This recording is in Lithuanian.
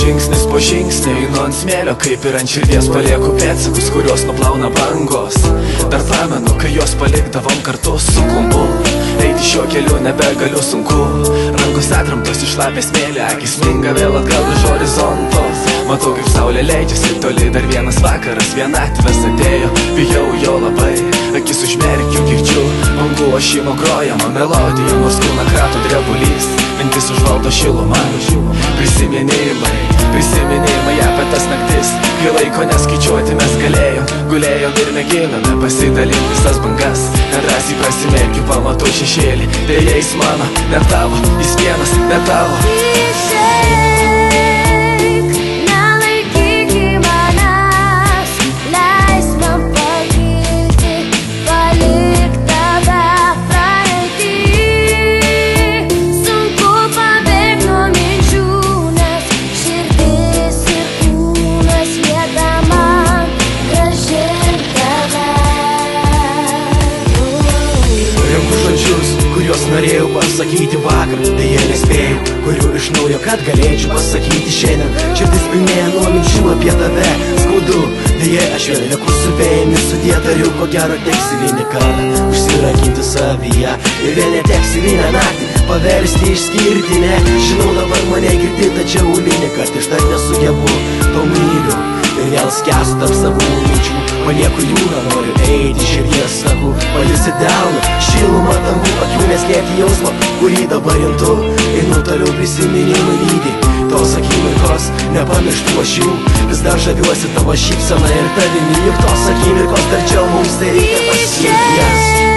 Žingsnis po žingsnio einu ant smėlio, kaip ir ant širdies palieku pėdsakus, kuriuos nuplauna bangos. Dar pamenu, kai juos palikdavom kartu su klumbu. Eiti šiuo keliu nebegaliu, sunku. Rankos atramtos į šlapę smėlį, akis sminga vėl atgal už horizonto. Matau, kaip saulė leidžiasi toli, dar vienas vakaras, vienatvės atėjo. Bijau jo labai, akis užmerkiu, girdžiu bangų ošimo grojama melodija, nors kūną krato drebulys. Mintis užvaldo šilumą, prisiminimai apie tas naktis, kai laiko neskaičiuoti mes galėjom. Gulėjom ir mėginome pasidalinti visas bangas. Nedrąsiai prasimerkiu, pamatau šešėlį, deja jis mano, ne tavo, jis vienas, ne tavo. Kuriuos norėjau pasakyti vakar, deja nespėjau, kuriu iš naujo, kad galėčiau pasakyti šiandien. Širdis pilnėja nuo minčių apie tave, skaudu, deja aš vėl lieku su vėjami sudėtariu. Ko gero teks eilinį kartą užsirakinti savyje ir vėl neteks eilinę naktį paversti išskirtinę. Žinau, dabar mane girdi, tačiau eilinį kartą ištart nesugebu. Tau myliu ir vėl skęstu tarp savų minčių. Palieku jūrą, noriu eiti širdies taku, pajusi delną, šilumą dangų akių, neslėpti jausmą, kurį dabar juntu. Einu toliau, prisiminimai lydi tos akimirkos, nepamirštų aš jų. Vis dar žaviuosi tavo šypsena ir tavimi, juk tos akimirkos dar čia mums tai reikia pasiekti jas.